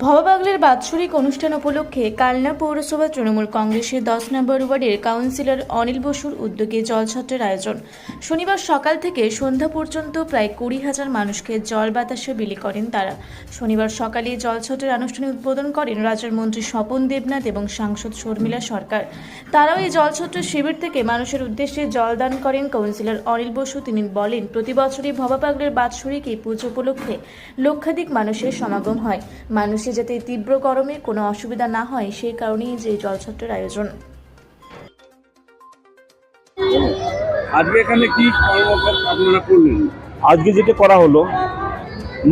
ভববাগলের বাৎসরিক অনুষ্ঠান উপলক্ষে কালনা পৌরসভা তৃণমূল কংগ্রেসের 10 নম্বর ওয়ার্ডের কাউন্সিলর অনিল বসুর উদ্যোগে জলছত্রের আয়োজন। শনিবার সকাল থেকে সন্ধ্যা পর্যন্ত প্রায় 20,000 মানুষকে জল বাতাসে বিলি করেন তারা। শনিবার সকালে জলছত্রের আনুষ্ঠানিক উদ্বোধন করেন রাজ্যের মন্ত্রী স্বপন দেবনাথ এবং সাংসদ শর্মিলা সরকার। তারাও এই জলছত্রের শিবির থেকে মানুষের উদ্দেশ্যে জল দান করেন কাউন্সিলর অনিল বসু। তিনি বলেন, প্রতি বছরই ভববাগলের বাৎসরিক এই পুজো উপলক্ষে লক্ষাধিক মানুষের সমাগম হয়। মানুষের যাতে তীব্র গরমে কোনো অসুবিধা না হয় সেই কারণেই যে জলছত্রের আয়োজন। আজকে এখানে কি আপনারা করলেন? আজকে যেটা করা হলো,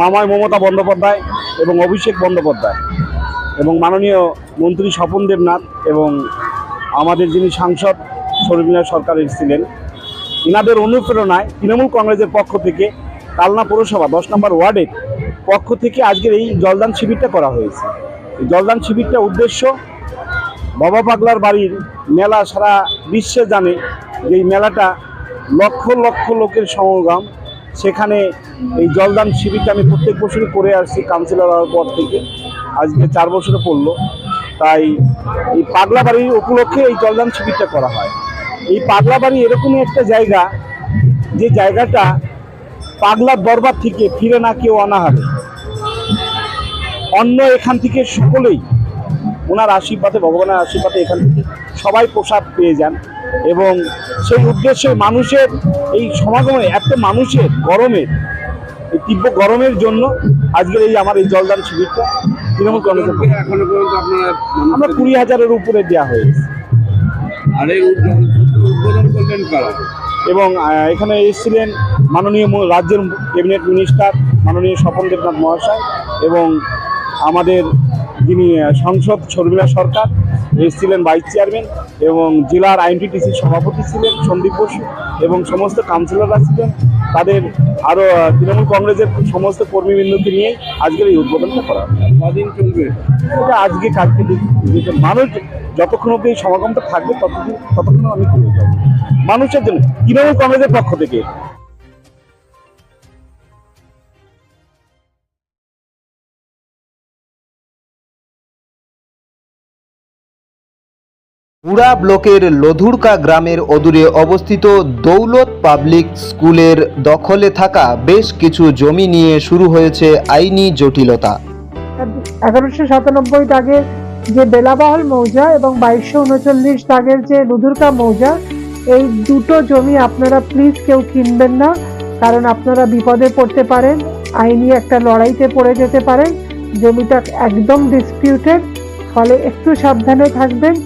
মামায় মমতা বন্দ্যোপাধ্যায় এবং অভিষেক বন্দ্যোপাধ্যায় এবং মাননীয় মন্ত্রী স্বপন দেবনাথ এবং আমাদের যিনি সাংসদ শর্মিলা সরকার এসেছিলেন, ইনাদের অনুপ্রেরণায় তৃণমূল কংগ্রেসের পক্ষ থেকে কালনা পৌরসভা 10 নম্বর ওয়ার্ডের পক্ষ থেকে আজকের এই জলদান শিবিরটা করা হয়েছে। এই জলদান শিবিরটা উদ্দেশ্য, বাবা পাগলার বাড়ির মেলা সারা বিশ্বে জানে যে এই মেলাটা লক্ষ লক্ষ লোকের সমাগম। সেখানে এই জলদান শিবিরটা আমি প্রত্যেক বছরই করে আসছি কাউন্সিলর হওয়ার পর থেকে, আজকে 4 বছরে পড়লো। তাই এই পাগলা বাড়ির উপলক্ষে এই জলদান শিবিরটা করা হয়। এই পাগলা বাড়ি এরকমই একটা জায়গা, যে জায়গাটা পাগলার দরবার থেকে ফিরে না কেউ অনাহারে, অন্য এখান থেকে সকলেই ওনার আশীর্বাদে, ভগবানের আশীর্বাদে এখান থেকে সবাই প্রসাদ পেয়ে যান। এবং সেই উদ্দেশ্যে মানুষের এই সমাগমে, এত মানুষের গরমের, এই তীব্র গরমের জন্য আজকের এই আমার এই জলদান শিবিরটা তৃণমূল কংগ্রেসের এখনো পর্যন্ত আমরা 20,000-এর উপরে দেওয়া হয়েছে। আর এই উদ্বোধন করলেন কারা? এবং এখানে এসেছিলেন মাননীয় রাজ্যের ক্যাবিনেট মিনিস্টার মাননীয় স্বপন দেবনাথ মহাশয় এবং আমাদের যিনি সাংসদ শর্মিলা সরকার এসেছিলেন, ভাইস চেয়ারম্যান, এবং জেলার আইএনটিটিসির সভাপতি ছিলেন সন্দীপ বসু, এবং সমস্ত কাউন্সিলররা ছিলেন। তাদের আরও তৃণমূল কংগ্রেসের সমস্ত কর্মীবৃন্দকে নিয়ে আজকের এই উদ্বোধনটা করা হয়। কদিন চলবে এটা? আজকে কালকে মানুষ যতক্ষণ অব্দি এই সমাগমটা থাকবে ততক্ষণ আমি করে যাবো মানুষের জন্য, তৃণমূল কংগ্রেসের পক্ষ থেকে। মুড়া ব্লকের লধুরকা গ্রামের অদূরে অবস্থিত দৌলত পাবলিক স্কুলের দখলে থাকা বেশ কিছু জমি নিয়ে শুরু হয়েছে আইনি জটিলতা। 1197 দাগের যে বেলাবহল মৌজা এবং 2239 দাগের যে লধুরকা মৌজা, এই দুটো জমি আপনারা প্লিজ কেউ কিনবেন না, কারণ আপনারা বিপদে পড়তে পারেন, আইনি একটা লড়াইতে পড়ে যেতে পারেন। জমিটা একদম ডিসপিউটেড, ফলে একটু সাবধানে থাকবেন।